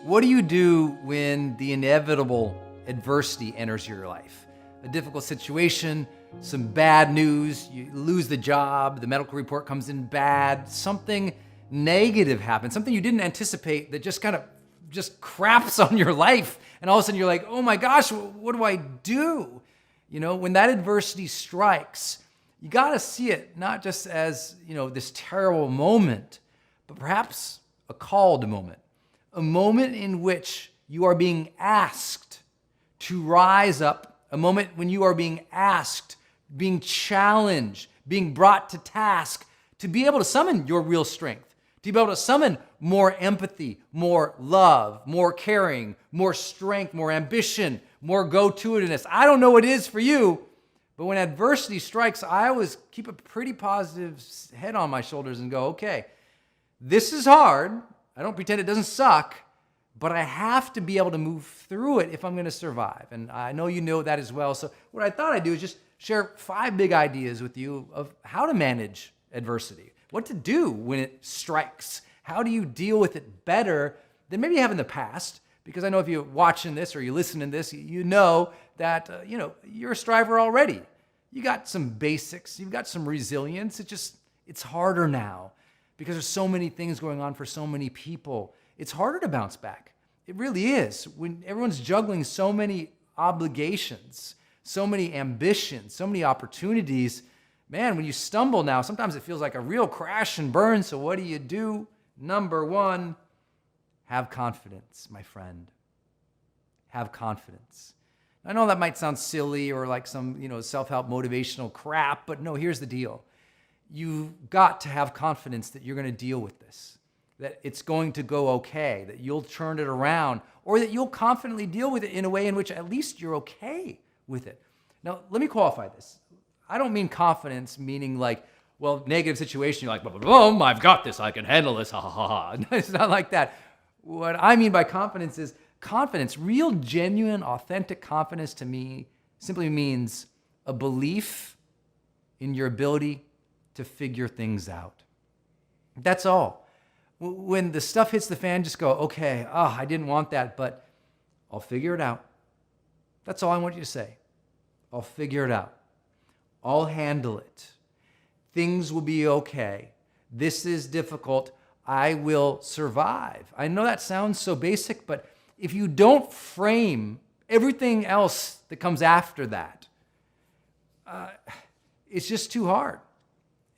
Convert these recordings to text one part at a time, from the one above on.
What do you do when the inevitable adversity enters your life? A difficult situation, some bad news, you lose the job, the medical report comes in bad, something negative happens, something you didn't anticipate that just craps on your life. And all of a sudden you're like, oh my gosh, what do I do? You know, when that adversity strikes, you got to see it not just as, this terrible moment, but perhaps a called moment. A moment in which you are being asked to rise up, a moment when you are being asked, being challenged, being brought to task, to be able to summon your real strength, to be able to summon more empathy, more love, more caring, more strength, more ambition, more go-to-itiveness. I don't know what it is for you, but when adversity strikes, I always keep a pretty positive head on my shoulders and go, okay, this is hard. I don't pretend it doesn't suck, but I have to be able to move through it if I'm going to survive. And I know you know that as well. So what I thought I'd do is just share 5 big ideas with you of how to manage adversity, what to do when it strikes. How do you deal with it better than maybe you have in the past? Because I know if you're watching this or you're listening to this, you know that you're a striver already. You got some basics, you've got some resilience. It's harder now because there's so many things going on for so many people. It's harder to bounce back. It really is. When everyone's juggling so many obligations, so many ambitions, so many opportunities, man, when you stumble now, sometimes it feels like a real crash and burn. So what do? Number 1, have confidence, my friend. Have confidence. I know that might sound silly or like some, self-help motivational crap, but no, here's the deal. You've got to have confidence that you're going to deal with this, that it's going to go okay, that you'll turn it around, or that you'll confidently deal with it in a way in which at least you're okay with it. Now, let me qualify this. I don't mean confidence meaning like, negative situation, you're like, boom, I've got this, I can handle this, ha ha ha ha. It's not like that. What I mean by confidence is confidence, real, genuine, authentic confidence to me simply means a belief in your ability to figure things out. That's all. When the stuff hits the fan, just go, okay, I didn't want that, but I'll figure it out. That's all I want you to say. I'll figure it out. I'll handle it. Things will be okay. This is difficult. I will survive. I know that sounds so basic, but if you don't frame everything else that comes after that, it's just too hard.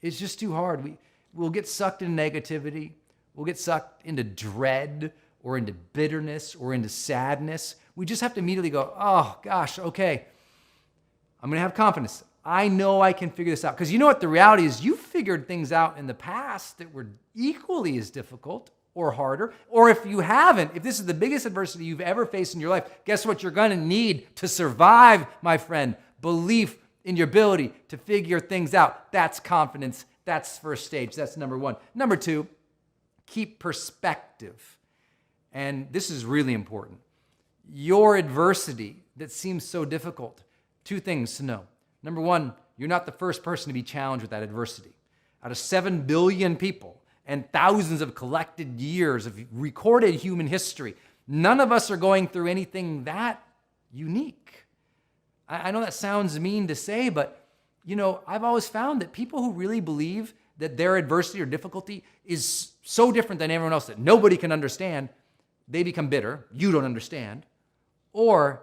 It's just too hard. We'll get sucked into negativity. We'll get sucked into dread or into bitterness or into sadness. We just have to immediately go, oh gosh, okay, I'm going to have confidence. I know I can figure this out. Because you know what the reality is? You figured things out in the past that were equally as difficult or harder. Or if you haven't, if this is the biggest adversity you've ever faced in your life, guess what you're going to need to survive, my friend? Belief in your ability to figure things out. That's confidence. That's first stage. That's number 1. Number 2, keep perspective. And this is really important. Your adversity that seems so difficult, 2 things to know. Number 1, you're not the first person to be challenged with that adversity. Out of 7 billion people and thousands of collected years of recorded human history, none of us are going through anything that unique. I know that sounds mean to say, but I've always found that people who really believe that their adversity or difficulty is so different than everyone else that nobody can understand, they become bitter, you don't understand, or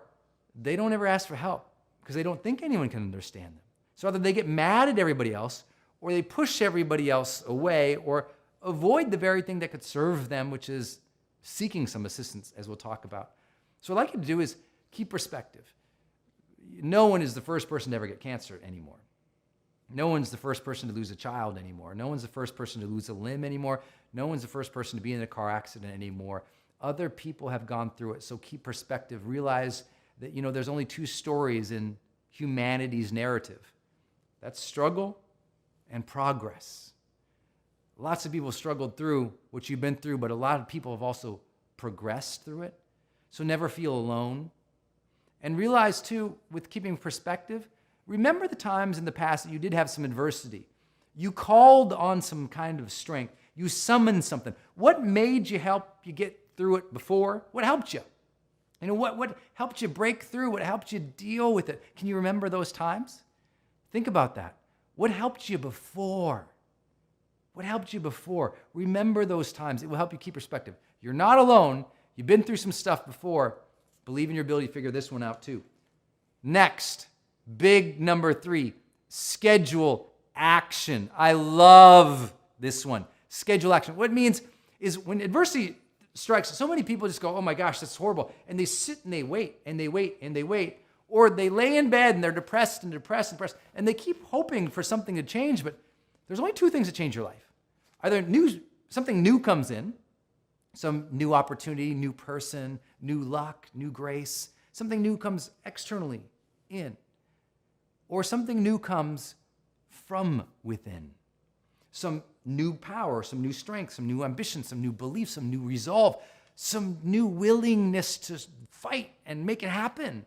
they don't ever ask for help because they don't think anyone can understand them. So either they get mad at everybody else, or they push everybody else away, or avoid the very thing that could serve them, which is seeking some assistance, as we'll talk about. So what I'd like you to do is keep perspective. No one is the first person to ever get cancer anymore. No one's the first person to lose a child anymore. No one's the first person to lose a limb anymore. No one's the first person to be in a car accident anymore. Other people have gone through it. So keep perspective. Realize that, there's only 2 stories in humanity's narrative. That's struggle and progress. Lots of people struggled through what you've been through, but a lot of people have also progressed through it. So never feel alone. And realize too, with keeping perspective, remember the times in the past that you did have some adversity. You called on some kind of strength. You summoned something. What made you help you get through it before? What helped you? You know, what helped you break through? What helped you deal with it? Can you remember those times? Think about that. What helped you before? What helped you before? Remember those times. It will help you keep perspective. You're not alone. You've been through some stuff before. Believe in your ability to figure this one out too. Next, big number 3, schedule action. I love this one. Schedule action. What it means is when adversity strikes, so many people just go, oh my gosh, that's horrible. And they sit and they wait and they wait and they wait. Or they lay in bed and they're depressed and depressed and depressed. And they keep hoping for something to change, but there's only 2 things that change your life. Either something new comes in, some new opportunity, new person, new luck, new grace. Something new comes externally in. Or something new comes from within. Some new power, some new strength, some new ambition, some new belief, some new resolve, some new willingness to fight and make it happen.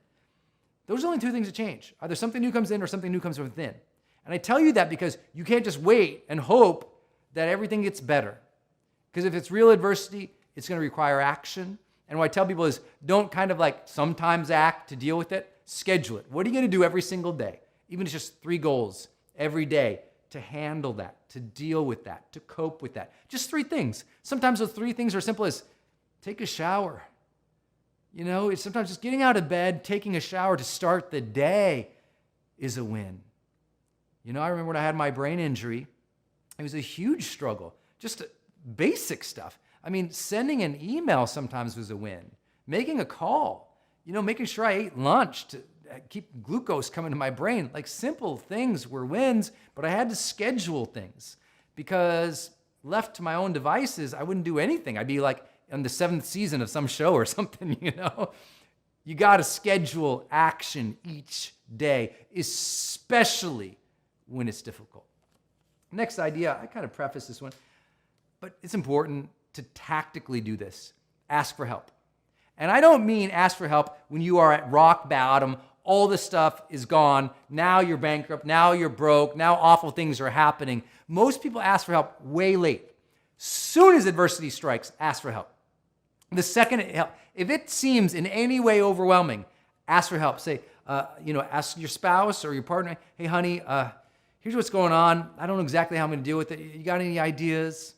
Those are only 2 things that change. Either something new comes in or something new comes from within. And I tell you that because you can't just wait and hope that everything gets better. Because if it's real adversity, it's going to require action. And what I tell people is don't kind of like sometimes act to deal with it. Schedule it. What are you going to do every single day? Even if it's just 3 goals every day to handle that, to deal with that, to cope with that. Just 3 things. Sometimes those 3 things are as simple as take a shower. You know, it's sometimes just getting out of bed, taking a shower to start the day is a win. You know, I remember when I had my brain injury, it was a huge struggle. Just basic stuff. I mean, sending an email sometimes was a win. Making a call, you know, making sure I ate lunch to keep glucose coming to my brain. Like simple things were wins, but I had to schedule things because left to my own devices, I wouldn't do anything. I'd be like on the 7th season of some show or something, you know. You got to schedule action each day, especially when it's difficult. Next idea, I kind of preface this one, but it's important to tactically do this. Ask for help. And I don't mean ask for help when you are at rock bottom, all the stuff is gone, now you're bankrupt, now you're broke, now awful things are happening. Most people ask for help way late. Soon as adversity strikes, ask for help. The second help, if it seems in any way overwhelming, ask for help. Say, ask your spouse or your partner, hey honey, here's what's going on. I don't know exactly how I'm going to deal with it. You got any ideas?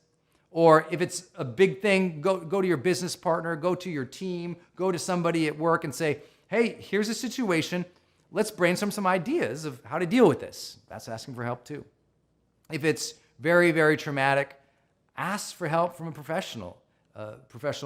Or if it's a big thing, go to your business partner, go to your team, go to somebody at work and say, hey, here's a situation. Let's brainstorm some ideas of how to deal with this. That's asking for help too. If it's very, very traumatic, ask for help from a professional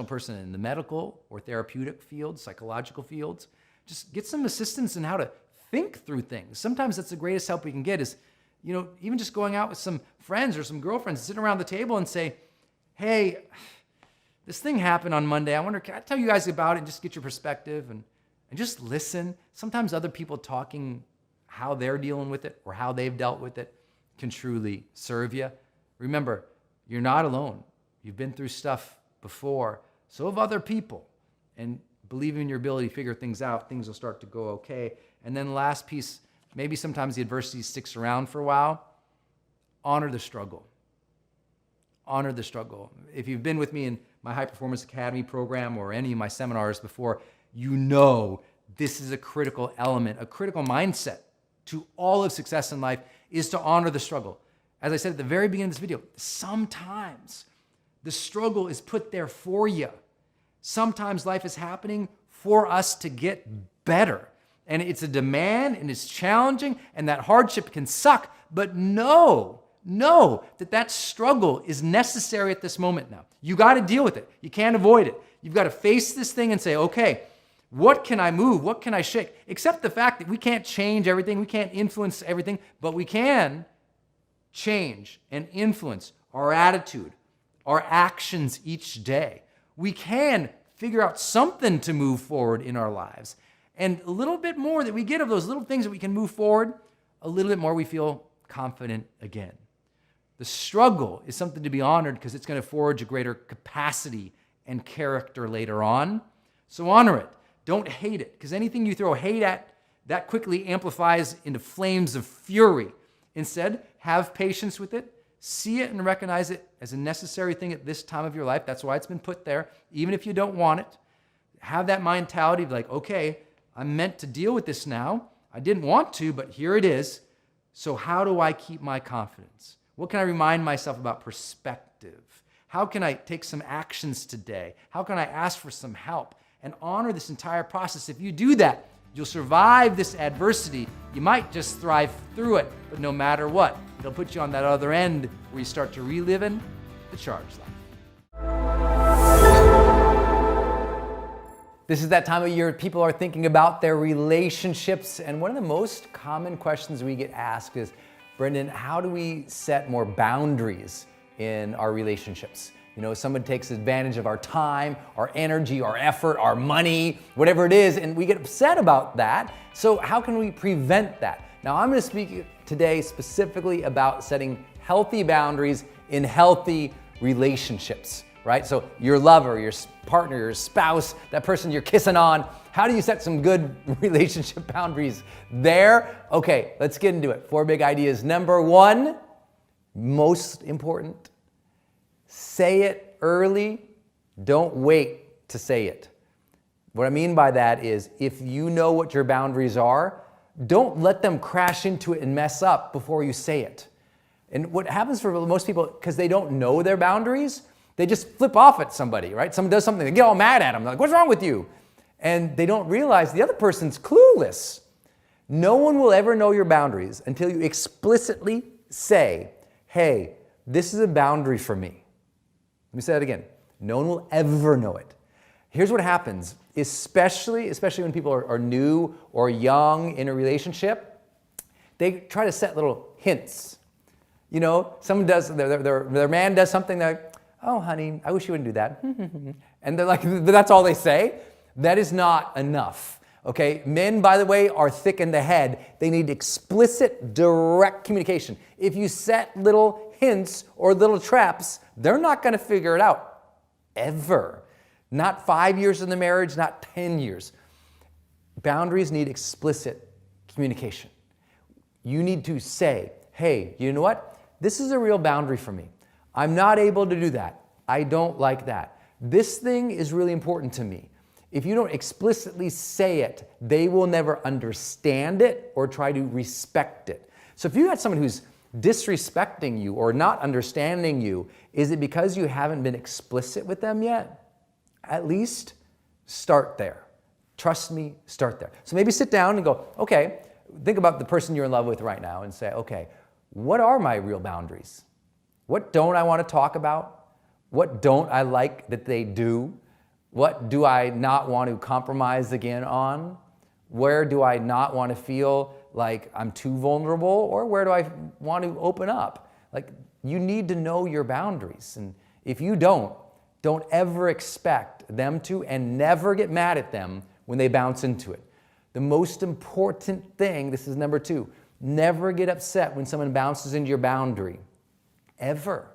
person in the medical or therapeutic fields, psychological fields. Just get some assistance in how to think through things. Sometimes that's the greatest help we can get is, even just going out with some friends or some girlfriends, sitting around the table and say, hey, this thing happened on Monday. I wonder, can I tell you guys about it and just get your perspective and just listen? Sometimes other people talking how they're dealing with it or how they've dealt with it can truly serve you. Remember, you're not alone. You've been through stuff before. So have other people. And believe in your ability to figure things out. Things will start to go okay. And then the last piece, maybe sometimes the adversity sticks around for a while. Honor the struggle. Honor the struggle. If you've been with me in my High Performance Academy program or any of my seminars before, you know this is a critical element, a critical mindset to all of success in life is to honor the struggle. As I said at the very beginning of this video, sometimes the struggle is put there for you. Sometimes life is happening for us to get better. And it's a demand and it's challenging and that hardship can suck, but know that struggle is necessary at this moment now. You got to deal with it. You can't avoid it. You've got to face this thing and say, okay, what can I move? What can I shake? Except the fact that we can't change everything. We can't influence everything, but we can change and influence our attitude, our actions each day. We can figure out something to move forward in our lives. And a little bit more that we get of those little things that we can move forward, a little bit more we feel confident again. The struggle is something to be honored because it's going to forge a greater capacity and character later on. So honor it. Don't hate it, because anything you throw hate at, that quickly amplifies into flames of fury. Instead, have patience with it, See it and recognize it as a necessary thing at this time of your life. That's why it's been put there, even if you don't want it. Have that mentality of like, okay, I'm meant to deal with this now. I didn't want to, but here it is. So how do I keep my confidence? What can I remind myself about perspective? How can I take some actions today? How can I ask for some help? And honor this entire process. If you do that, you'll survive this adversity. You might just thrive through it, but no matter what, it'll put you on that other end where you start to relive in the charged life. This is that time of year people are thinking about their relationships, and one of the most common questions we get asked is, Brendon, how do we set more boundaries in our relationships? You know, someone takes advantage of our time, our energy, our effort, our money, whatever it is, and we get upset about that. So how can we prevent that? Now, I'm going to speak today specifically about setting healthy boundaries in healthy relationships, right? So your lover, your partner, your spouse, that person you're kissing on, how do you set some good relationship boundaries there? Okay, let's get into it. 4 big ideas. Number 1, most important, say it early. Don't wait to say it. What I mean by that is if you know what your boundaries are, don't let them crash into it and mess up before you say it. And what happens for most people, because they don't know their boundaries, they just flip off at somebody, right? Someone does something, they get all mad at them. They're like, what's wrong with you? And they don't realize the other person's clueless. No one will ever know your boundaries until you explicitly say, hey, this is a boundary for me. Let me say that again. No one will ever know it. Here's what happens, especially when people are new or young in a relationship, they try to set little hints. You know, someone does, their man does something, they're like, oh, honey, I wish you wouldn't do that. And they're like, that's all they say. That is not enough. Okay, men, by the way, are thick in the head. They need explicit, direct communication. If you set little hints or little traps, they're not going to figure it out, ever. Not 5 years in the marriage, not 10 years. Boundaries need explicit communication. You need to say, hey, you know what? This is a real boundary for me. I'm not able to do that. I don't like that. This thing is really important to me. If you don't explicitly say it, they will never understand it or try to respect it. So if you got someone who's disrespecting you or not understanding you, is it because you haven't been explicit with them yet? At least start there. Trust me, start there. So maybe sit down and go, okay, think about the person you're in love with right now and say, okay, what are my real boundaries? What don't I want to talk about? What don't I like that they do? What do I not want to compromise again on? Where do I not want to feel like I'm too vulnerable? Or where do I want to open up? Like, you need to know your boundaries. And if you don't ever expect them to, and never get mad at them when they bounce into it. The most important thing, this is number 2, never get upset when someone bounces into your boundary. Ever.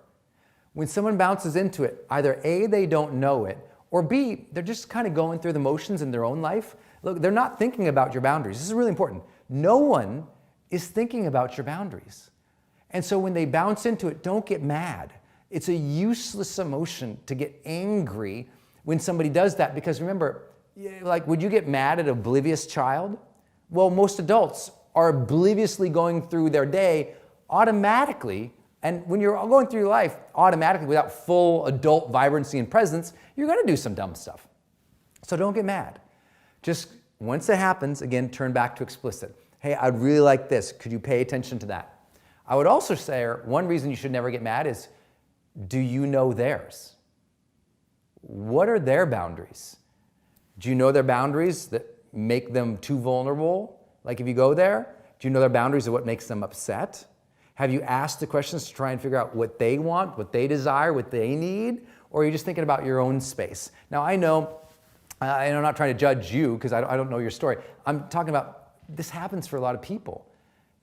When someone bounces into it, either A, they don't know it, or B, they're just kind of going through the motions in their own life. Look, they're not thinking about your boundaries. This is really important. No one is thinking about your boundaries. And so when they bounce into it, don't get mad. It's a useless emotion to get angry when somebody does that, because remember, like, would you get mad at an oblivious child? Well, most adults are obliviously going through their day automatically. And when you're going through your life automatically without full adult vibrancy and presence, you're going to do some dumb stuff. So don't get mad. Just once it happens, again, turn back to explicit. Hey, I'd really like this. Could you pay attention to that? I would also say one reason you should never get mad is, do you know theirs? What are their boundaries? Do you know their boundaries that make them too vulnerable? Like if you go there, do you know their boundaries of what makes them upset? Have you asked the questions to try and figure out what they want, what they desire, what they need? Or are you just thinking about your own space? Now I know, and I'm not trying to judge you because I don't know your story. I'm talking about, this happens for a lot of people.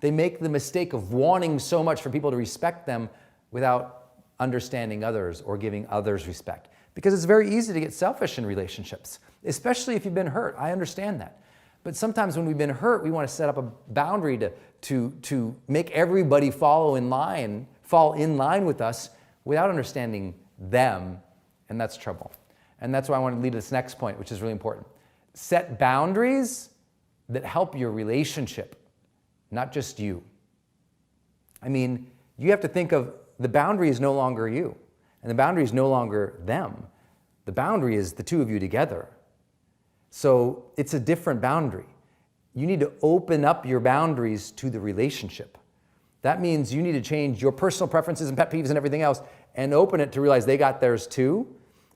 They make the mistake of wanting so much for people to respect them without understanding others or giving others respect. Because it's very easy to get selfish in relationships, especially if you've been hurt. I understand that. But sometimes when we've been hurt, we want to set up a boundary to make everybody follow in line fall in line with us without understanding them, and that's trouble. And that's why I want to lead to this next point, which is really important. Set boundaries that help your relationship, not just you. I mean, you have to think of the boundary is no longer you, and the boundary is no longer them. The boundary is the two of you together. So it's a different boundary. You need to open up your boundaries to the relationship. That means you need to change your personal preferences and pet peeves and everything else and open it to realize they got theirs too.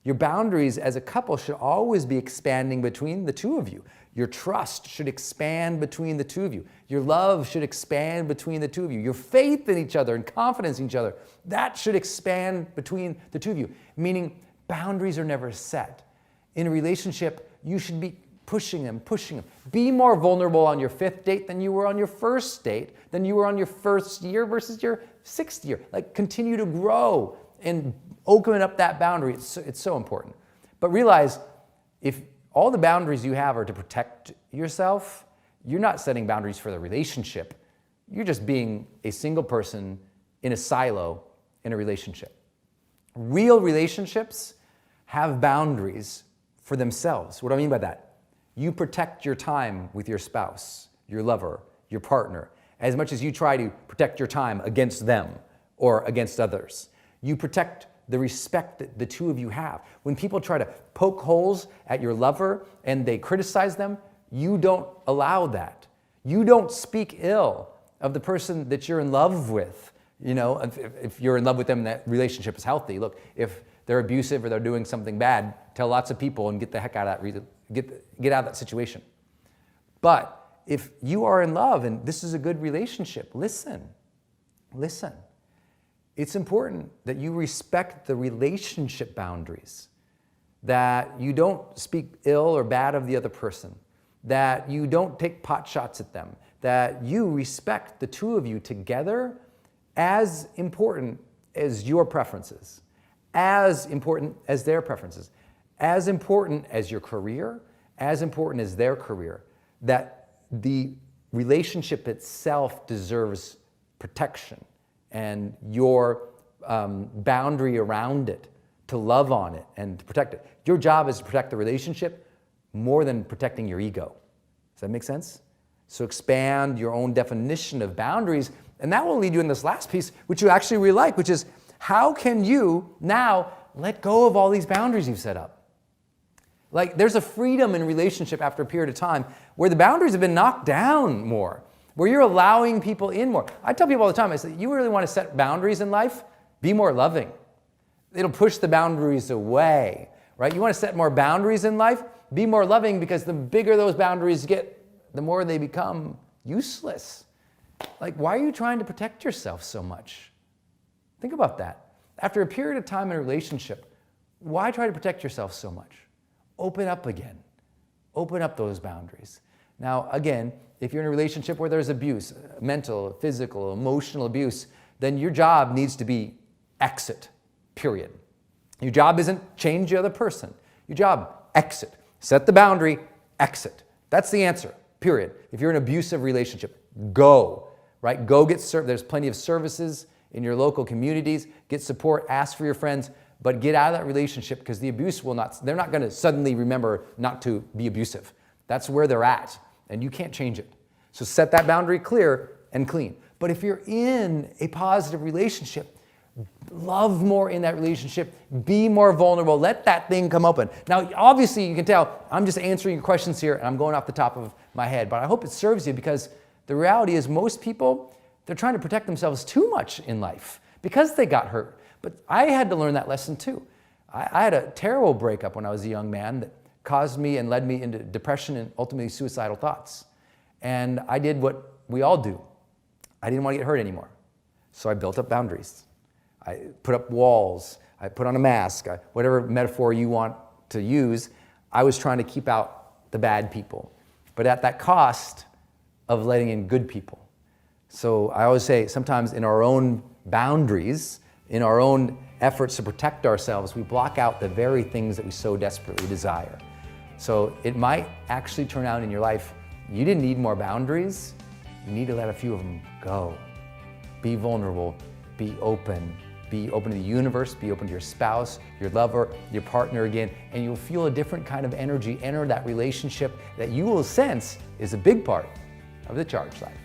Your boundaries as a couple should always be expanding between the two of you. Your trust should expand between the two of you. Your love should expand between the two of you. Your faith in each other and confidence in each other, that should expand between the two of you. Meaning boundaries are never set. In a relationship, you should be pushing them. Be more vulnerable on your 5th date than you were on your 1st date, than you were on your 1st year versus your 6th year. Like, continue to grow and open up that boundary. It's so important. But realize, if all the boundaries you have are to protect yourself, you're not setting boundaries for the relationship. You're just being a single person in a silo in a relationship. Real relationships have boundaries for themselves. What do I mean by that? You protect your time with your spouse, your lover, your partner, as much as you try to protect your time against them or against others. You protect the respect that the two of you have. When people try to poke holes at your lover and they criticize them, you don't allow that. You don't speak ill of the person that you're in love with. You know, if you're in love with them, that relationship is healthy. Look, if they're abusive or they're doing something bad, tell lots of people and get the heck out of that, get out of that situation. But if you are in love and this is a good relationship, listen. It's important that you respect the relationship boundaries, that you don't speak ill or bad of the other person, that you don't take pot shots at them, that you respect the two of you together as important as your preferences, as important as their preferences, as important as your career, as important as their career, that the relationship itself deserves protection and your boundary around it, to love on it and to protect it. Your job is to protect the relationship more than protecting your ego. Does that make sense? So expand your own definition of boundaries, and that will lead you in this last piece, which you actually really like, which is how can you now let go of all these boundaries you've set up? Like, there's a freedom in relationship after a period of time where the boundaries have been knocked down more, where you're allowing people in more. I tell people all the time, I say, you really want to set boundaries in life? Be more loving. It'll push the boundaries away, right? You want to set more boundaries in life? Be more loving, because the bigger those boundaries get, the more they become useless. Like, why are you trying to protect yourself so much? Think about that. After a period of time in a relationship, why try to protect yourself so much? Open up again. Open up those boundaries. Now, again, if you're in a relationship where there's abuse, mental, physical, emotional abuse, then your job needs to be exit, period. Your job isn't change the other person. Your job, exit. Set the boundary, exit. That's the answer, period. If you're in an abusive relationship, go, right? Go get served. There's plenty of services in your local communities. Get support, ask for your friends, but get out of that relationship, because the abuse will not, they're not going to suddenly remember not to be abusive. That's where they're at, and you can't change it. So set that boundary clear and clean. But if you're in a positive relationship, love more in that relationship, be more vulnerable, let that thing come open. Now, obviously, you can tell I'm just answering your questions here, and I'm going off the top of my head, but I hope it serves you, because the reality is most people, they're trying to protect themselves too much in life because they got hurt. But I had to learn that lesson too. I had a terrible breakup when I was a young man that caused me and led me into depression and ultimately suicidal thoughts. And I did what we all do. I didn't want to get hurt anymore. So I built up boundaries. I put up walls. I put on a mask. Whatever metaphor you want to use, I was trying to keep out the bad people, but at that cost of letting in good people. So I always say, sometimes in our own boundaries, in our own efforts to protect ourselves, we block out the very things that we so desperately desire. So it might actually turn out in your life, you didn't need more boundaries, you need to let a few of them go. Be vulnerable, be open. Be open to the universe, be open to your spouse, your lover, your partner again, and you'll feel a different kind of energy enter that relationship that you will sense is a big part of the charged life.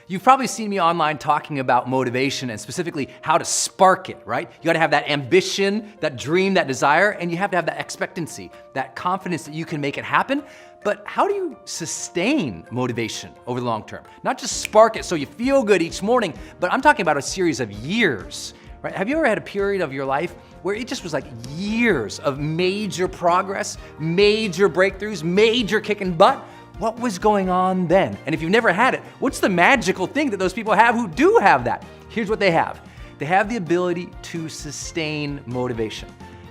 You've probably seen me online talking about motivation and specifically how to spark it, right? You gotta have that ambition, that dream, that desire, and you have to have that expectancy, that confidence that you can make it happen. But how do you sustain motivation over the long term? Not just spark it so you feel good each morning, but I'm talking about a series of years, right? Have you ever had a period of your life where it just was like years of major progress, major breakthroughs, major kicking butt? What was going on then? And if you've never had it, what's the magical thing that those people have who do have that? Here's what they have. They have the ability to sustain motivation.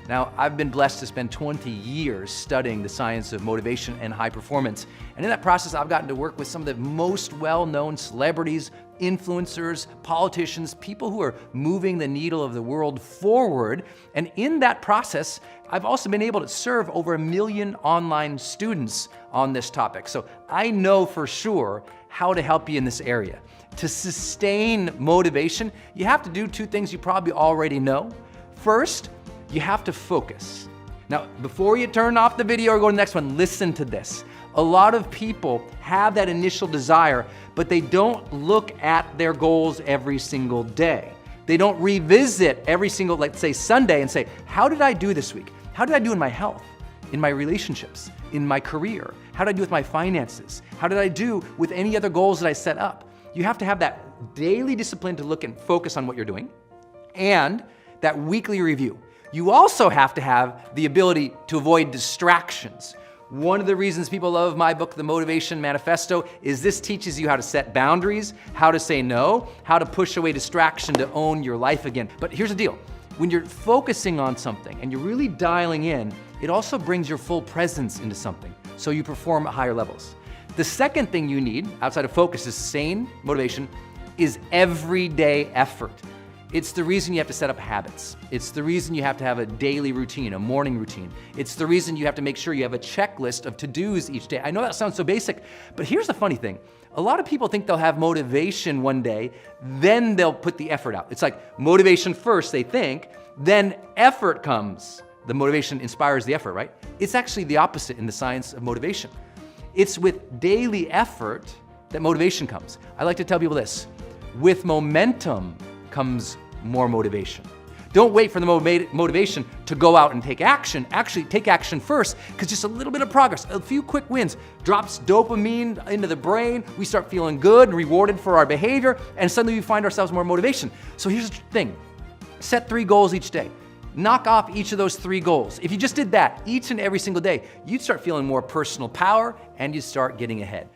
Now, I've been blessed to spend 20 years studying the science of motivation and high performance. And in that process, I've gotten to work with some of the most well-known celebrities, influencers, politicians, people who are moving the needle of the world forward. And in that process, I've also been able to serve over 1 million online students on this topic. So I know for sure how to help you in this area. To sustain motivation, you have to do 2 things you probably already know. First, you have to focus. Now, before you turn off the video or go to the next one, listen to this. A lot of people have that initial desire, but they don't look at their goals every single day. They don't revisit every single, let's say, Sunday and say, how did I do this week? How did I do in my health, in my relationships, in my career? How did I do with my finances? How did I do with any other goals that I set up? You have to have that daily discipline to look and focus on what you're doing, and that weekly review. You also have to have the ability to avoid distractions. One of the reasons people love my book, The Motivation Manifesto, is this teaches you how to set boundaries, how to say no, how to push away distraction to own your life again. But here's the deal. When you're focusing on something and you're really dialing in, it also brings your full presence into something, so you perform at higher levels. The second thing you need, outside of focus, is sustain motivation, is everyday effort. It's the reason you have to set up habits. It's the reason you have to have a daily routine, a morning routine. It's the reason you have to make sure you have a checklist of to-dos each day. I know that sounds so basic, but here's the funny thing. A lot of people think they'll have motivation one day, then they'll put the effort out. It's like motivation first, they think, then effort comes. The motivation inspires the effort, right? It's actually the opposite in the science of motivation. It's with daily effort that motivation comes. I like to tell people this, with momentum comes more motivation. Don't wait for the motivation to go out and take action. Actually, take action first, because just a little bit of progress, a few quick wins, drops dopamine into the brain. We start feeling good and rewarded for our behavior, and suddenly we find ourselves more motivation. So here's the thing. Set 3 goals each day. Knock off each of those 3 goals. If you just did that each and every single day, you'd start feeling more personal power, and you'd start getting ahead.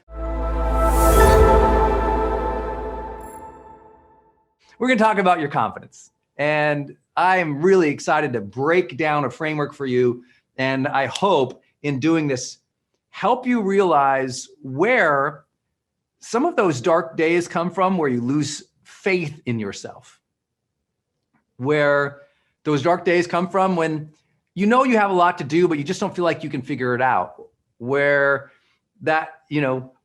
We're gonna talk about your confidence. And I'm really excited to break down a framework for you. And I hope in doing this, help you realize where some of those dark days come from, where you lose faith in yourself. Where those dark days come from when you know you have a lot to do, but you just don't feel like you can figure it out. Where that,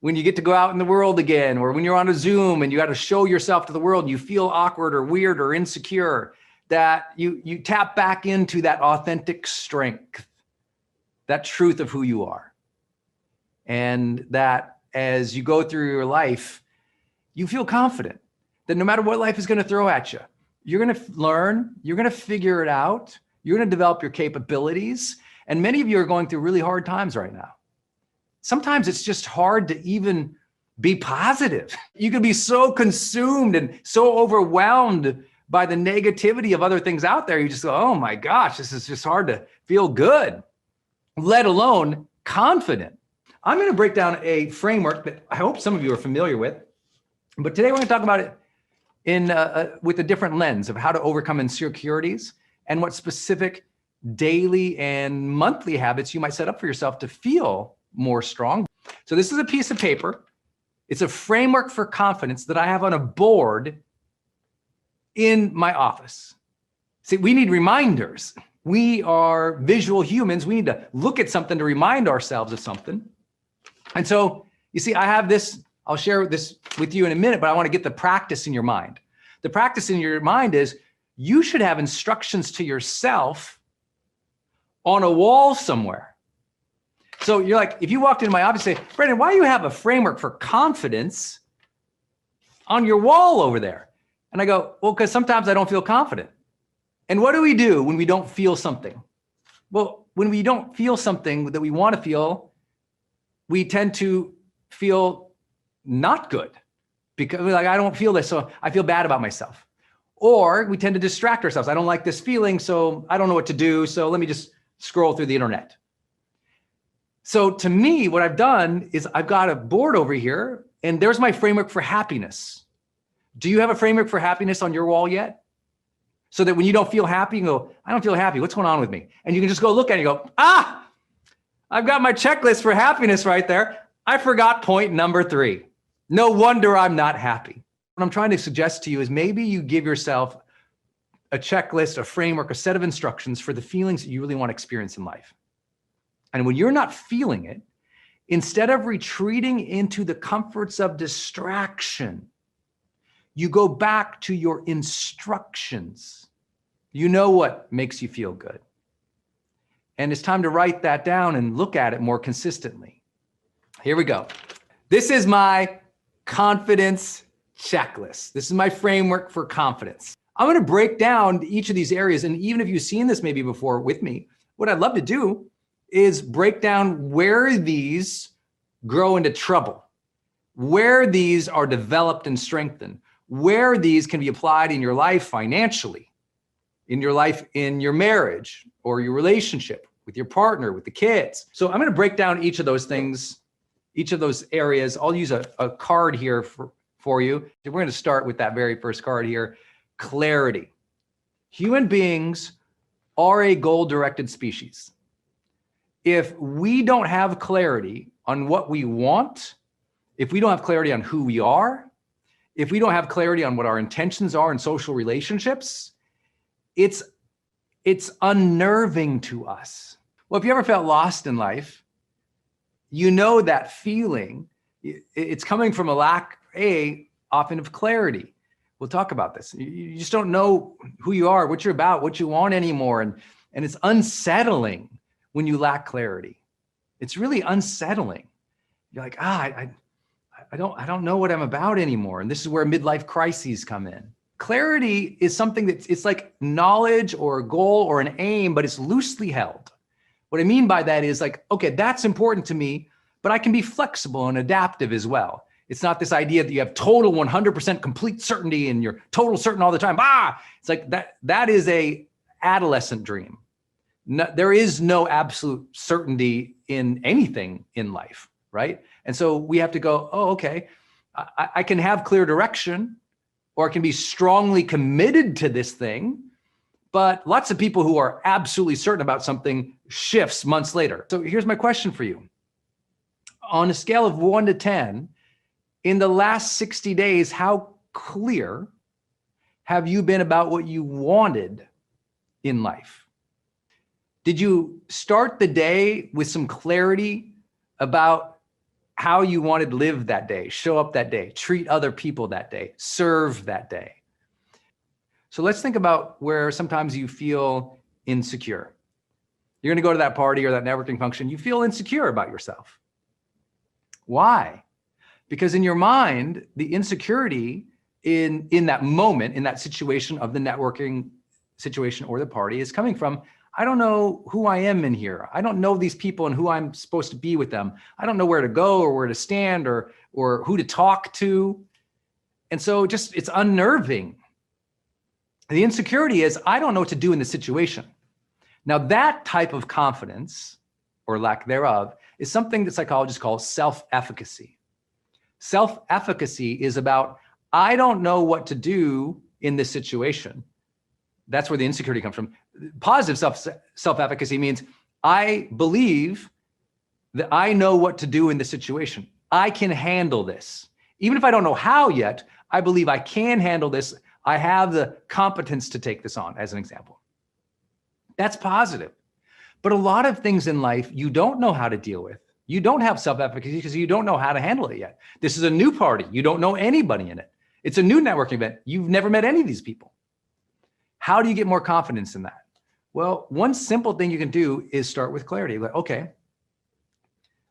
when you get to go out in the world again, or when you're on a Zoom and you got to show yourself to the world and you feel awkward or weird or insecure, that you tap back into that authentic strength, that truth of who you are. And that as you go through your life, you feel confident that no matter what life is going to throw at you, you're going to learn, you're going to figure it out, you're going to develop your capabilities. And many of you are going through really hard times right now. Sometimes it's just hard to even be positive. You can be so consumed and so overwhelmed by the negativity of other things out there. You just go, oh my gosh, this is just hard to feel good, let alone confident. I'm going to break down a framework that I hope some of you are familiar with, but today we're going to talk about it with a different lens of how to overcome insecurities and what specific daily and monthly habits you might set up for yourself to feel more strong. So this is a piece of paper. It's a framework for confidence that I have on a board in my office. See, we need reminders. We are visual humans. We need to look at something to remind ourselves of something. And so you see, I have this I'll share this with you in a minute, but I want to get the practice in your mind. The practice in your mind is you should have instructions to yourself on a wall somewhere. So you're like, if you walked into my office and say, Brendon, why do you have a framework for confidence on your wall over there? And I go, well, because sometimes I don't feel confident. And what do we do when we don't feel something? Well, when we don't feel something that we want to feel, we tend to feel not good because we're like, I don't feel this, so I feel bad about myself. Or we tend to distract ourselves. I don't like this feeling, so I don't know what to do, so let me just scroll through the internet. So to me, what I've done is I've got a board over here, and there's my framework for happiness. Do you have a framework for happiness on your wall yet? So that when you don't feel happy, you go, I don't feel happy. What's going on with me? And you can just go look at it and go, I've got my checklist for happiness right there. I forgot point number 3. No wonder I'm not happy. What I'm trying to suggest to you is maybe you give yourself a checklist, a framework, a set of instructions for the feelings that you really want to experience in life. And when you're not feeling it, instead of retreating into the comforts of distraction, you go back to your instructions. You know what makes you feel good. And it's time to write that down and look at it more consistently. Here we go. This is my confidence checklist. This is my framework for confidence. I'm going to break down each of these areas. And even if you've seen this maybe before with me, what I'd love to do is break down where these grow into trouble, where these are developed and strengthened, where these can be applied in your life financially, in your life, in your marriage, or your relationship with your partner, with the kids. So I'm going to break down each of those things, each of those areas. I'll use a card here for you. We're going to start with that very first card here, clarity. Human beings are a goal-directed species. If we don't have clarity on what we want, if we don't have clarity on who we are, if we don't have clarity on what our intentions are in social relationships, it's unnerving to us. Well, if you ever felt lost in life, you know that feeling. It's coming from a lack, often of clarity. We'll talk about this. You just don't know who you are, what you're about, what you want anymore. And it's unsettling when you lack clarity. It's really unsettling. You're like, I don't know what I'm about anymore. And this is where midlife crises come in. Clarity is something it's like knowledge or a goal or an aim, but it's loosely held. What I mean by that is like, okay, that's important to me, but I can be flexible and adaptive as well. It's not this idea that you have total 100% complete certainty and you're total certain all the time. It's like that is a adolescent dream. No, there is no absolute certainty in anything in life, right? And so we have to go, okay, I can have clear direction, or I can be strongly committed to this thing, but lots of people who are absolutely certain about something shifts months later. So here's my question for you. On a scale of 1 to 10, in the last 60 days, how clear have you been about what you wanted in life? Did you start the day with some clarity about how you wanted to live that day, show up that day, treat other people that day, serve that day? So let's think about where sometimes you feel insecure. You're going to go to that party or that networking function. You feel insecure about yourself. Why? Because in your mind, the insecurity in that moment, in that situation of the networking situation or the party is coming from, I don't know who I am in here. I don't know these people and who I'm supposed to be with them. I don't know where to go or where to stand or who to talk to. And so it's unnerving. The insecurity is, I don't know what to do in this situation. Now that type of confidence or lack thereof is something that psychologists call self-efficacy. Self-efficacy is about, I don't know what to do in this situation. That's where the insecurity comes from. Positive self-efficacy means I believe that I know what to do in this situation. I can handle this. Even if I don't know how yet, I believe I can handle this. I have the competence to take this on, as an example. That's positive. But a lot of things in life you don't know how to deal with. You don't have self-efficacy because you don't know how to handle it yet. This is a new party. You don't know anybody in it. It's a new networking event. You've never met any of these people. How do you get more confidence in that? Well, one simple thing you can do is start with clarity. Like, okay,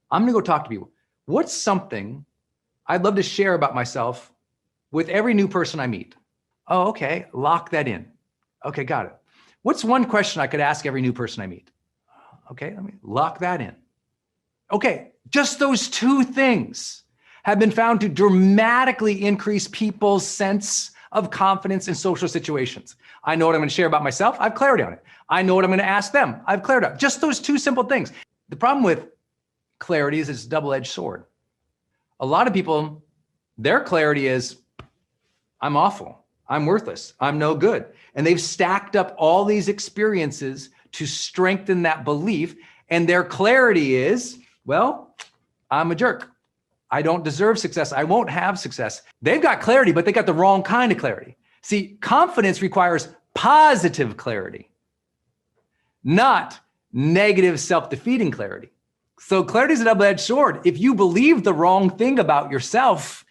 I'm going to go talk to people. What's something I'd love to share about myself with every new person I meet? Oh, okay. Lock that in. Okay, got it. What's one question I could ask every new person I meet? Okay, let me lock that in. Okay, just those two things have been found to dramatically increase people's sense of confidence in social situations. I know what I'm going to share about myself. I have clarity on it. I know what I'm going to ask them. I have clarity on it. Just those two simple things. The problem with clarity is it's a double-edged sword. A lot of people, their clarity is, I'm awful. I'm worthless. I'm no good. And they've stacked up all these experiences to strengthen that belief. And their clarity is, well, I'm a jerk. I don't deserve success. I won't have success. They've got clarity, but they got the wrong kind of clarity. See, confidence requires positive clarity, not negative self-defeating clarity. So clarity is a double-edged sword. If you believe the wrong thing about yourself,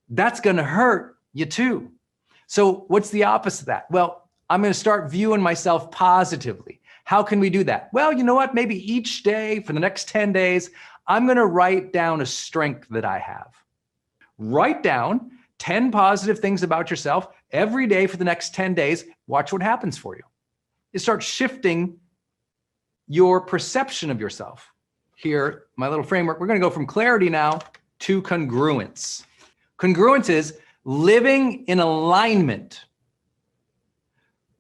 that's going to hurt you too. So what's the opposite of that? Well, I'm going to start viewing myself positively. How can we do that? Well, you know what? Maybe each day for the next 10 days, I'm going to write down a strength that I have. Write down 10 positive things about yourself every day for the next 10 days. Watch what happens for you. You start shifting your perception of yourself. Here, my little framework, we're going to go from clarity now to congruence. Congruence is living in alignment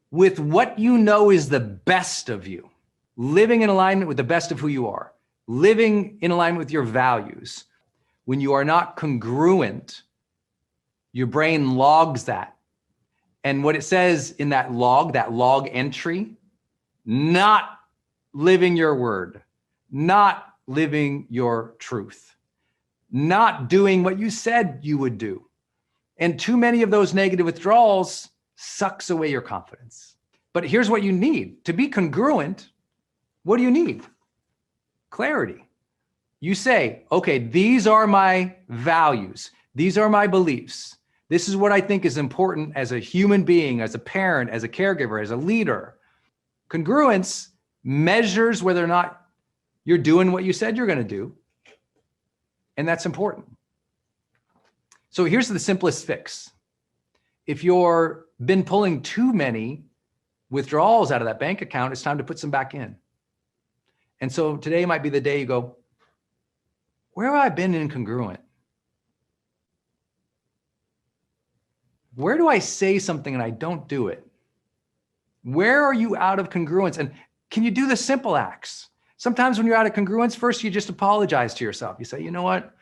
with what you know is the best of you. Living in alignment with the best of who you are. Living in alignment with your values. When you are not congruent, your brain logs that. And what it says in that log entry, not living your word, not living your truth, not doing what you said you would do. And too many of those negative withdrawals sucks away your confidence. But here's what you need. To be congruent, what do you need? Clarity. You say, okay, these are my values. These are my beliefs. This is what I think is important as a human being, as a parent, as a caregiver, as a leader. Congruence measures whether or not you're doing what you said you're going to do. And that's important. So here's the simplest fix. If you've been pulling too many withdrawals out of that bank account, it's time to put some back in. And so today might be the day you go, where have I been incongruent? Where do I say something and I don't do it? Where are you out of congruence? And can you do the simple acts? Sometimes when you're out of congruence, first you just apologize to yourself. You say, you know what?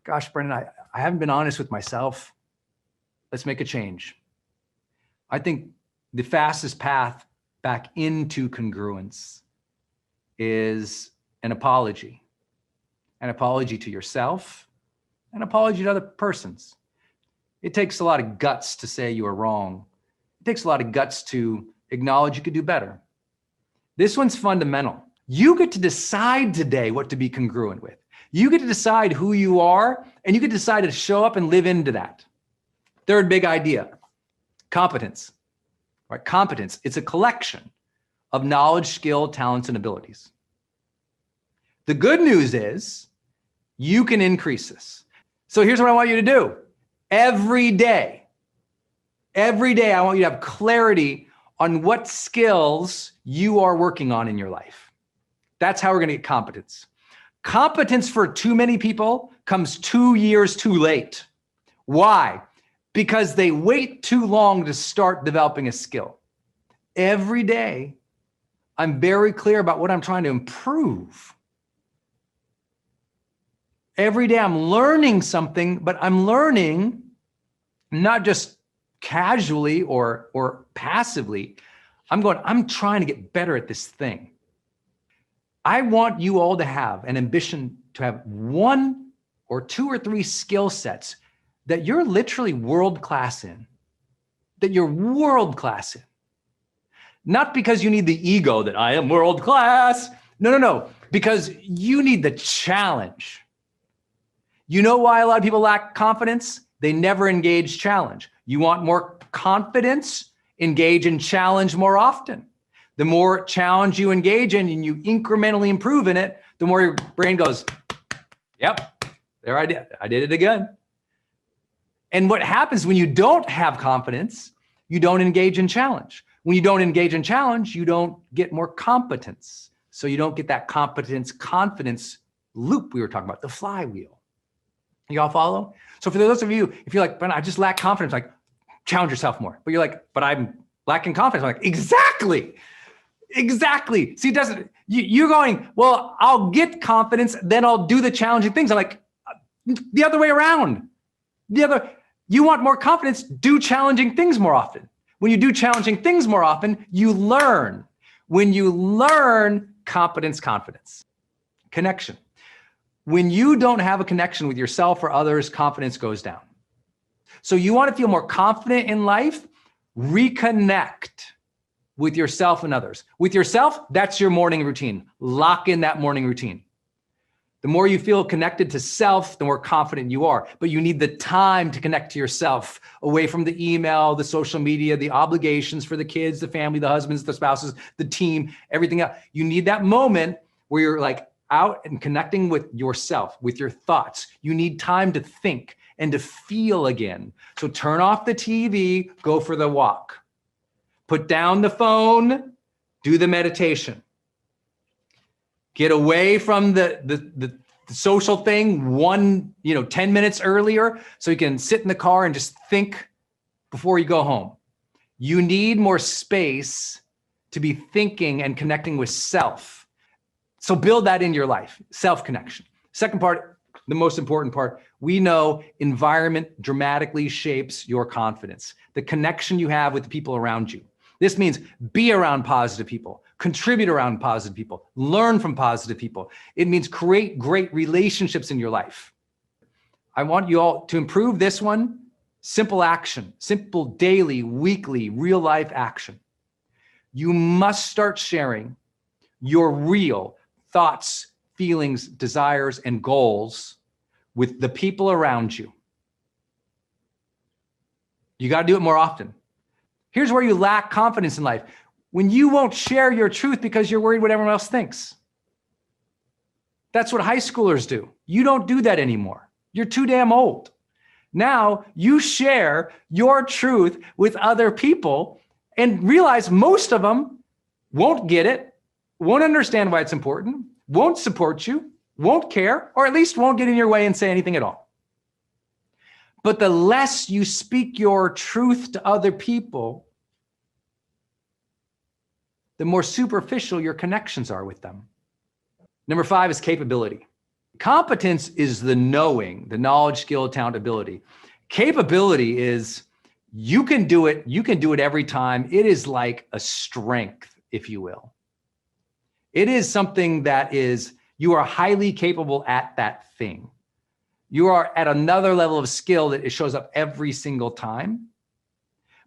Gosh, Brendon, I haven't been honest with myself. Let's make a change. I think the fastest path back into congruence is an apology. An apology to yourself, an apology to other persons. It takes a lot of guts to say you are wrong. It takes a lot of guts to acknowledge you could do better. This one's fundamental. You get to decide today what to be congruent with. You get to decide who you are, and you get to decide to show up and live into that. Third big idea, competence. Right? Competence, it's a collection of knowledge, skill, talents, and abilities. The good news is you can increase this. So here's what I want you to do. Every day, I want you to have clarity on what skills you are working on in your life. That's how we're going to get competence. Competence for too many people comes 2 years too late. Why? Because they wait too long to start developing a skill. Every day, I'm very clear about what I'm trying to improve. Every day I'm learning something, but I'm learning not just casually or passively. I'm trying to get better at this thing. I want you all to have an ambition to have 1 or 2 or 3 skill sets that you're literally world-class in, that you're world-class in. Not because you need the ego that I am world-class. No. because you need the challenge. You know why a lot of people lack confidence? They never engage challenge. You want more confidence? Engage in challenge more often. The more challenge you engage in and you incrementally improve in it, the more your brain goes, yep, there I did it again. And what happens when you don't have confidence, you don't engage in challenge. When you don't engage in challenge, you don't get more competence. So you don't get that competence, confidence loop we were talking about, the flywheel. You all follow? So for those of you, if you're like, but I just lack confidence, like challenge yourself more. But you're like, but I'm lacking confidence. I'm like, exactly. See, it doesn't, you're going, well, I'll get confidence, then I'll do the challenging things. I'm like, the other way around. You want more confidence, do challenging things more often. When you do challenging things more often, you learn. When you learn, confidence. Connection. When you don't have a connection with yourself or others, confidence goes down. So you want to feel more confident in life? Reconnect with yourself and others. With yourself, that's your morning routine. Lock in that morning routine. The more you feel connected to self, the more confident you are. But you need the time to connect to yourself, away from the email, the social media, the obligations for the kids, the family, the husbands, the spouses, the team, everything else. You need that moment where you're like out and connecting with yourself, with your thoughts. You need time to think and to feel again. So turn off the TV, go for the walk. Put down the phone, do the meditation. Get away from the social thing 10 minutes earlier so you can sit in the car and just think before you go home. You need more space to be thinking and connecting with self. So build that in your life, self-connection. Second part, the most important part, we know environment dramatically shapes your confidence, the connection you have with the people around you. This means be around positive people, contribute around positive people, learn from positive people. It means create great relationships in your life. I want you all to improve this one. Simple action, simple daily, weekly, real life action. You must start sharing your real thoughts, feelings, desires, and goals with the people around you. You got to do it more often. Here's where you lack confidence in life. When you won't share your truth because you're worried what everyone else thinks. That's what high schoolers do. You don't do that anymore. You're too damn old. Now you share your truth with other people and realize most of them won't get it, won't understand why it's important, won't support you, won't care, or at least won't get in your way and say anything at all. But the less you speak your truth to other people, the more superficial your connections are with them. Number 5 is capability. Competence is the knowing, the knowledge, skill, talent, ability. Capability is you can do it every time. It is like a strength, if you will. It is something that is, you are highly capable at that thing. You are at another level of skill that it shows up every single time.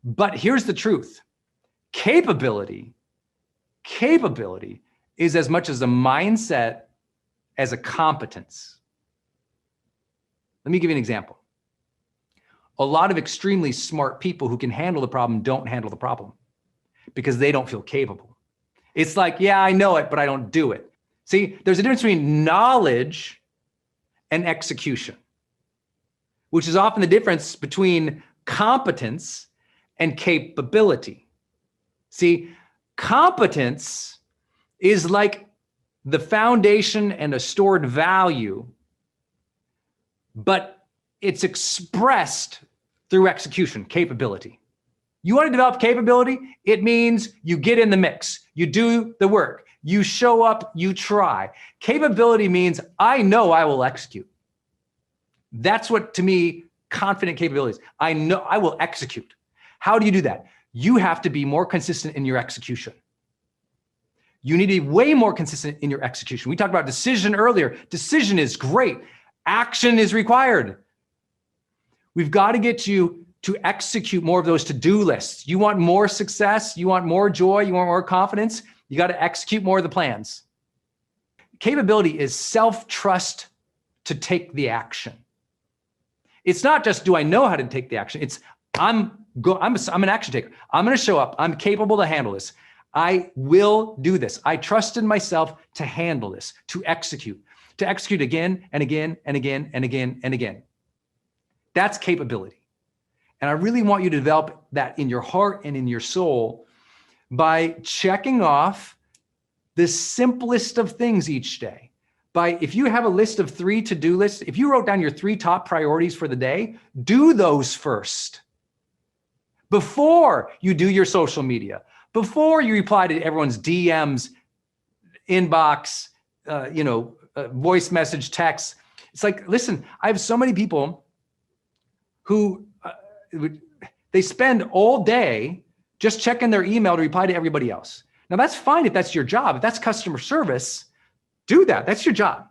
But here's the truth. Capability is as much as a mindset as a competence. Let me give you an example. A lot of extremely smart people who can handle the problem don't handle the problem because they don't feel capable. It's like, yeah, I know it, but I don't do it. See, there's a difference between knowledge and execution, which is often the difference between competence and capability. See, competence is like the foundation and a stored value, but it's expressed through execution, capability. You want to develop capability? It means you get in the mix, you do the work, you show up, you try. Capability means I know I will execute. That's what, to me, confident capability is. I know I will execute. How do you do that? You have to be more consistent in your execution. You need to be way more consistent in your execution. We talked about decision earlier. Decision is great. Action is required. We've got to get you to execute more of those to-do lists. You want more success, you want more joy, you want more confidence, you got to execute more of the plans. Capability is self-trust to take the action. It's not just, do I know how to take the action? It's, I'm an action taker. I'm going to show up. I'm capable to handle this. I will do this. I trust in myself to handle this, to execute again and again and again and again and again. That's capability. And I really want you to develop that in your heart and in your soul by checking off the simplest of things each day. If you have a list of 3 to-do lists, if you wrote down your 3 top priorities for the day, do those first. Before you do your social media, before you reply to everyone's DMs, inbox, voice message, text. It's like, listen, I have so many people who they spend all day just checking their email to reply to everybody else. Now that's fine if that's your job. If that's customer service, do that. That's your job.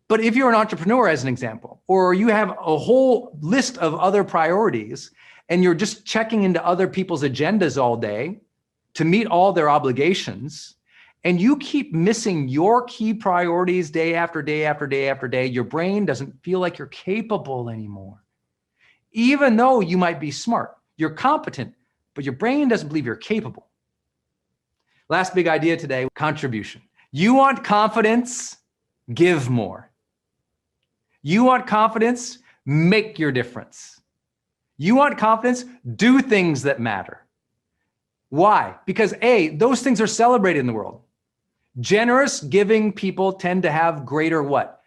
But if you're an entrepreneur, as an example, or you have a whole list of other priorities and you're just checking into other people's agendas all day to meet all their obligations, and you keep missing your key priorities day after day after day after day, your brain doesn't feel like you're capable anymore. Even though you might be smart, you're competent, but your brain doesn't believe you're capable. Last big idea today, contribution. You want confidence? Give more. You want confidence? Make your difference. You want confidence? Do things that matter. Why? Because A, those things are celebrated in the world. Generous, giving people tend to have greater what?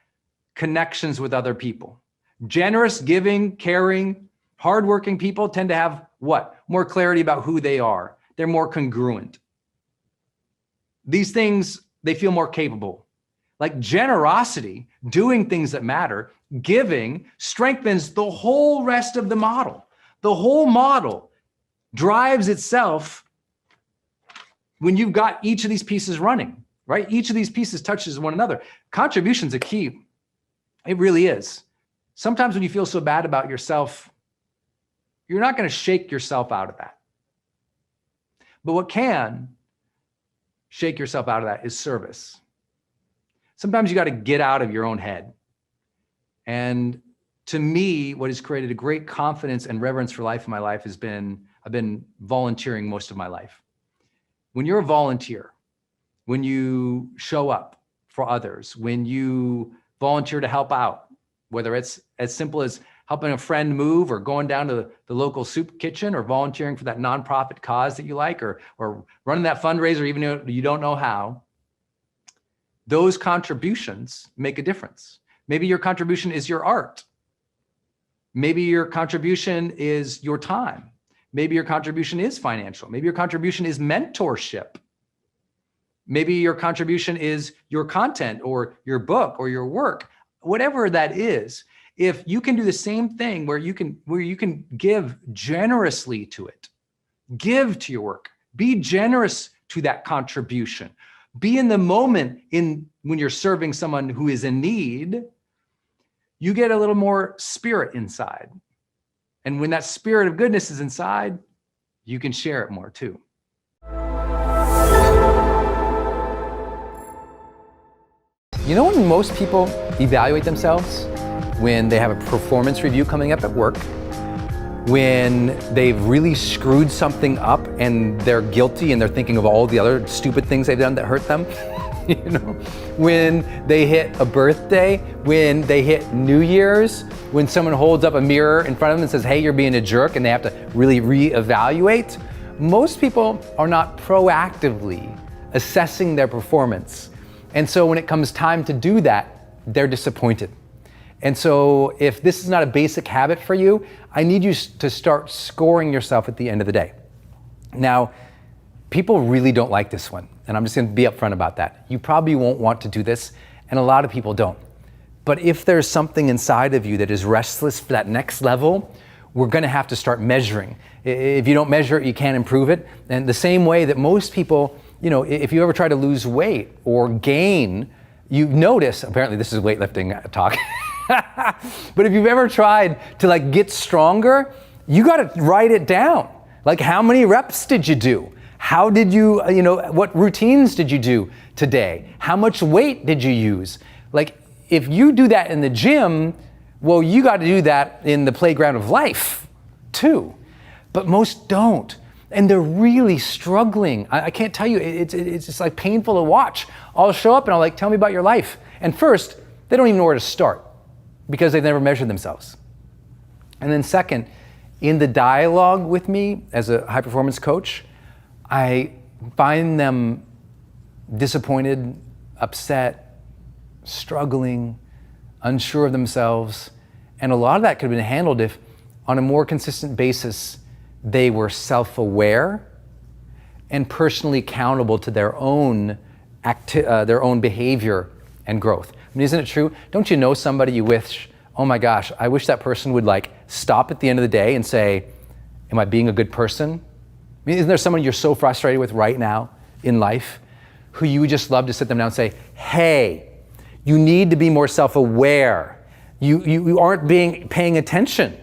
Connections with other people. Generous, giving, caring, hardworking people tend to have what? More clarity about who they are. They're more congruent. These things, they feel more capable. Like generosity, doing things that matter, giving strengthens the whole rest of the model. The whole model drives itself when you've got each of these pieces running, right? Each of these pieces touches one another. Contribution's a key. It really is. Sometimes when you feel so bad about yourself, you're not going to shake yourself out of that. But what can shake yourself out of that is service. Sometimes you got to get out of your own head. And to me, what has created a great confidence and reverence for life in my life has been, I've been volunteering most of my life. When you're a volunteer, when you show up for others, when you volunteer to help out, whether it's as simple as helping a friend move or going down to the local soup kitchen or volunteering for that nonprofit cause that you like or running that fundraiser even though you don't know how, those contributions make a difference. Maybe your contribution is your art. Maybe your contribution is your time. Maybe your contribution is financial. Maybe your contribution is mentorship. Maybe your contribution is your content or your book or your work, whatever that is. If you can do the same thing where you can give generously to it, give to your work, be generous to that contribution, be in the moment when you're serving someone who is in need, you get a little more spirit inside. And when that spirit of goodness is inside, you can share it more too. You know when most people evaluate themselves? When they have a performance review coming up at work, when they've really screwed something up and they're guilty and they're thinking of all the other stupid things they've done that hurt them, when they hit a birthday, when they hit New Year's, when someone holds up a mirror in front of them and says, hey, you're being a jerk, and they have to really reevaluate. Most people are not proactively assessing their performance. And so when it comes time to do that, they're disappointed. And so if this is not a basic habit for you, I need you to start scoring yourself at the end of the day. Now, people really don't like this one, and I'm just going to be upfront about that. You probably won't want to do this, and a lot of people don't. But if there's something inside of you that is restless for that next level, we're going to have to start measuring. If you don't measure it, you can't improve it. And the same way that most people, if you ever try to lose weight or gain, you notice, apparently this is weightlifting talk, but if you've ever tried to get stronger, you got to write it down. Like, how many reps did you do? How did you, what routines did you do today? How much weight did you use? Like, if you do that in the gym, well, you got to do that in the playground of life too. But most don't. And they're really struggling. I can't tell you, it's just like painful to watch. I'll show up and I'll tell me about your life. And first, they don't even know where to start because they've never measured themselves. And then second, in the dialogue with me as a high performance coach, I find them disappointed, upset, struggling, unsure of themselves. And a lot of that could have been handled if, on a more consistent basis, they were self-aware and personally accountable to their own behavior and growth. I mean, isn't it true? Don't you know somebody you wish, oh my gosh, I wish that person would stop at the end of the day and say, am I being a good person? I mean, isn't there someone you're so frustrated with right now in life who you would just love to sit them down and say, hey, you need to be more self-aware. You aren't paying attention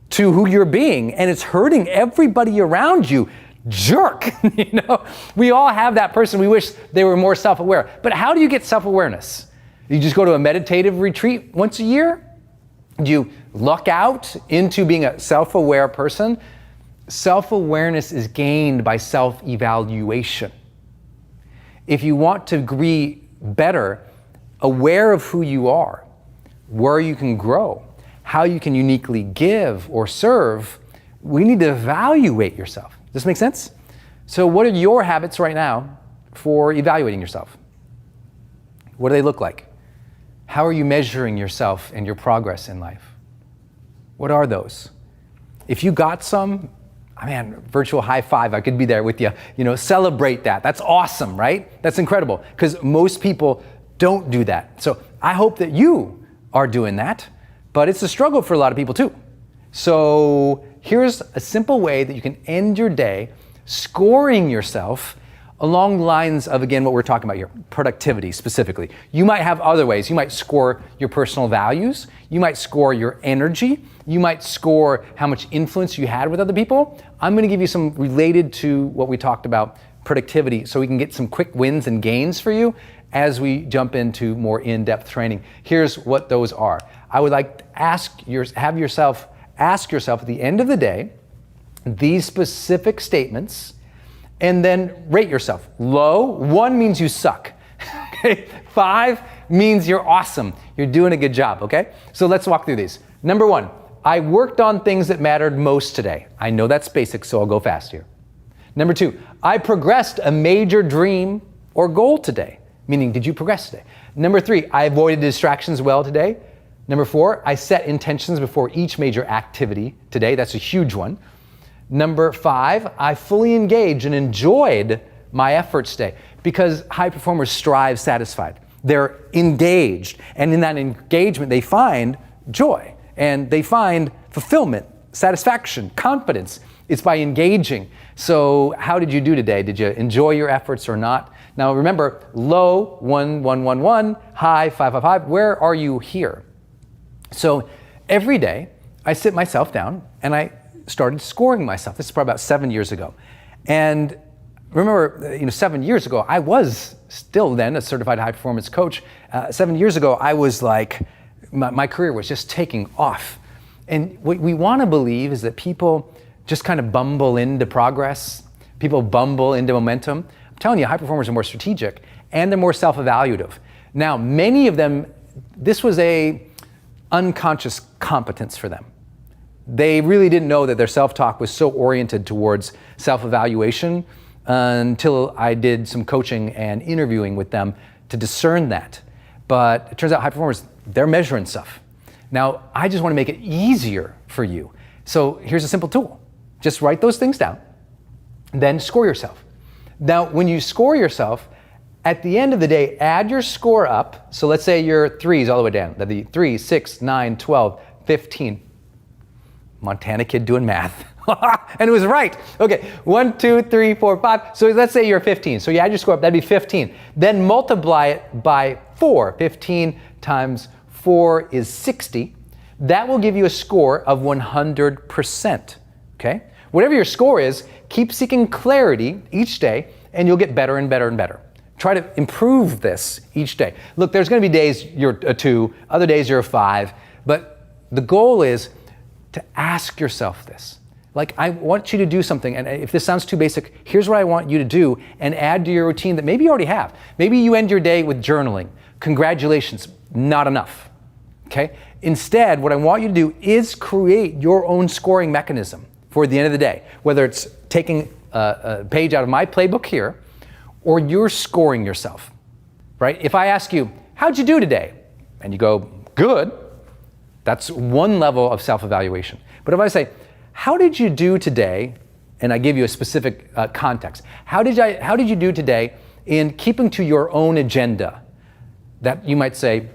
to who you're being, and it's hurting everybody around you. Jerk. We all have that person we wish they were more self-aware. But how do you get self-awareness? You just go to a meditative retreat once a year? Do you luck out into being a self-aware person? Self-awareness is gained by self-evaluation. If you want to be better, aware of who you are, where you can grow, how you can uniquely give or serve, we need to evaluate yourself. Does this make sense? So what are your habits right now for evaluating yourself? What do they look like? How are you measuring yourself and your progress in life? What are those? If you got some, virtual high five, I could be there with you. Celebrate that. That's awesome, right? That's incredible, because most people don't do that. So I hope that you are doing that. But it's a struggle for a lot of people too. So here's a simple way that you can end your day scoring yourself along the lines of, again, what we're talking about here, productivity specifically. You might have other ways. You might score your personal values. You might score your energy. You might score how much influence you had with other people. I'm going to give you some related to what we talked about, productivity, so we can get some quick wins and gains for you as we jump into more in-depth training. Here's what those are. I would like to ask yourself at the end of the day these specific statements, and then rate yourself. Low, 1 means you suck. Okay? 5 means you're awesome. You're doing a good job, okay? So let's walk through these. Number 1, I worked on things that mattered most today. I know that's basic, so I'll go fast here. Number 2, I progressed a major dream or goal today. Meaning, did you progress today? Number 3, I avoided distractions well today. Number 4, I set intentions before each major activity today. That's a huge one. Number 5, I fully engaged and enjoyed my efforts today, because high performers strive satisfied. They're engaged, and in that engagement, they find joy, and they find fulfillment, satisfaction, confidence. It's by engaging. So how did you do today? Did you enjoy your efforts or not? Now remember, low, 1, 1, 1, 1, high, 5, 5, 5. Where are you here? So every day, I sit myself down and I started scoring myself. This is probably about 7 years ago. And remember, 7 years ago, I was still then a certified high performance coach. 7 years ago, I was my career was just taking off. And what we want to believe is that people just kind of bumble into progress. People bumble into momentum. I'm telling you, high performers are more strategic and they're more self-evaluative. Now, many of them, this was a unconscious competence for them. They really didn't know that their self-talk was so oriented towards self-evaluation until I did some coaching and interviewing with them to discern that. But it turns out high performers, they're measuring stuff. Now, I just want to make it easier for you. So here's a simple tool. Just write those things down, then score yourself. Now, when you score yourself, at the end of the day, add your score up. So let's say your 3s all the way down. That'd be 3, 6, 9, 12, 15. Montana kid doing math. And it was right. Okay, 1, 2, 3, 4, 5. So let's say you're 15. So you add your score up, that'd be 15. Then multiply it by 4. 15 times 4 is 60. That will give you a score of 100%. Okay? Whatever your score is, keep seeking clarity each day and you'll get better and better and better. Try to improve this each day. Look, there's going to be days you're a 2, other days you're a 5, but the goal is to ask yourself this. Like, I want you to do something, and if this sounds too basic, here's what I want you to do, and add to your routine that maybe you already have. Maybe you end your day with journaling. Congratulations, not enough, okay? Instead, what I want you to do is create your own scoring mechanism for the end of the day, whether it's taking a page out of my playbook here, or you're scoring yourself, right? If I ask you, how'd you do today? And you go, good, that's one level of self-evaluation. But if I say, how did you do today? And I give you a specific context. How did you do today in keeping to your own agenda? That you might say,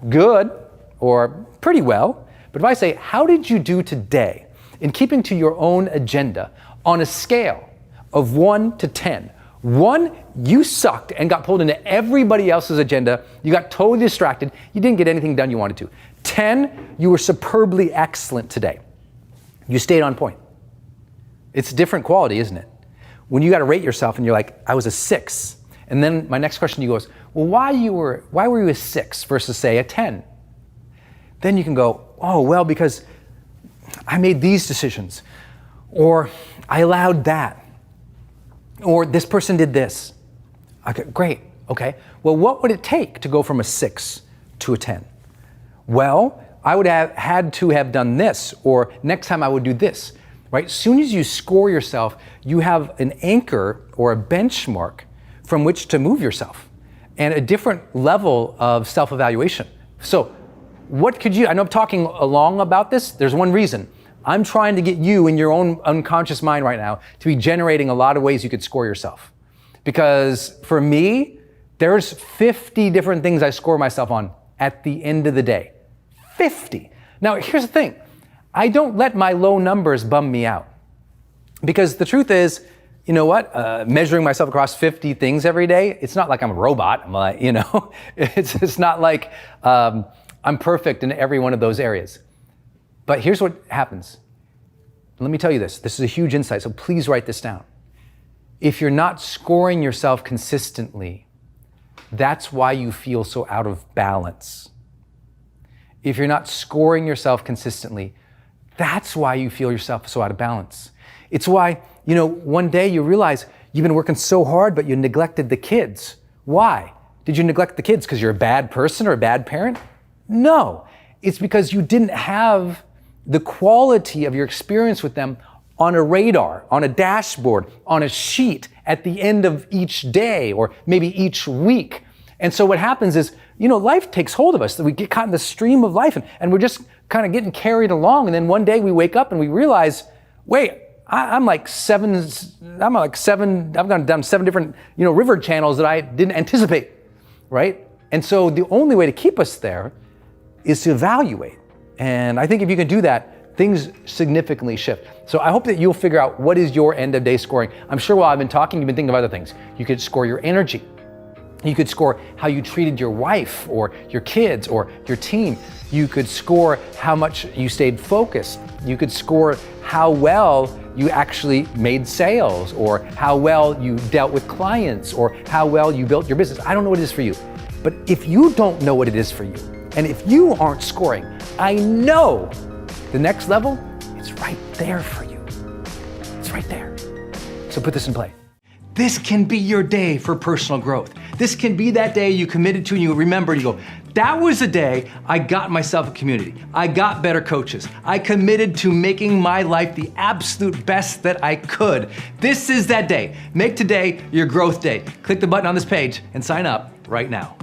good, or pretty well. But if I say, how did you do today in keeping to your own agenda on a scale of 1 to 10? 1, you sucked and got pulled into everybody else's agenda. You got totally distracted. You didn't get anything done you wanted to. 10, you were superbly excellent today. You stayed on point. It's different quality, isn't it? When you got to rate yourself and you're like, I was a 6. And then my next question to you goes, well, why were you a 6 versus say a 10? Then you can go, oh, well, because I made these decisions, or I allowed that, or this person did this. Okay, great, okay. Well, what would it take to go from a 6 to a 10? Well, I would have had to have done this, or next time I would do this, right? As soon as you score yourself, you have an anchor or a benchmark from which to move yourself and a different level of self-evaluation. So what could you, I know I'm talking along about this, there's one reason. I'm trying to get you in your own unconscious mind right now to be generating a lot of ways you could score yourself. Because for me, there's 50 different things I score myself on at the end of the day. 50. Now, here's the thing. I don't let my low numbers bum me out. Because the truth is, you know what? Measuring myself across 50 things every day, it's not like I'm a robot. I'm like, it's not like I'm perfect in every one of those areas. But here's what happens. Let me tell you this. This is a huge insight, so please write this down. If you're not scoring yourself consistently, that's why you feel so out of balance. If you're not scoring yourself consistently, that's why you feel yourself so out of balance. It's why, one day you realize you've been working so hard, but you neglected the kids. Why? Did you neglect the kids because you're a bad person or a bad parent? No, it's because you didn't have the quality of your experience with them on a radar, on a dashboard, on a sheet at the end of each day or maybe each week. And so what happens is, life takes hold of us. We get caught in the stream of life and we're just kind of getting carried along. And then one day we wake up and we realize, wait, I've gone down 7 different, river channels that I didn't anticipate, right? And so the only way to keep us there is to evaluate. And I think if you can do that, things significantly shift. So I hope that you'll figure out what is your end of day scoring. I'm sure while I've been talking, you've been thinking of other things. You could score your energy. You could score how you treated your wife or your kids or your team. You could score how much you stayed focused. You could score how well you actually made sales or how well you dealt with clients or how well you built your business. I don't know what it is for you. But if you don't know what it is for you, and if you aren't scoring, I know the next level is right there for you. It's right there. So put this in play. This can be your day for personal growth. This can be that day you committed to and you remember and you go, that was the day I got myself a community. I got better coaches. I committed to making my life the absolute best that I could. This is that day. Make today your growth day. Click the button on this page and sign up right now.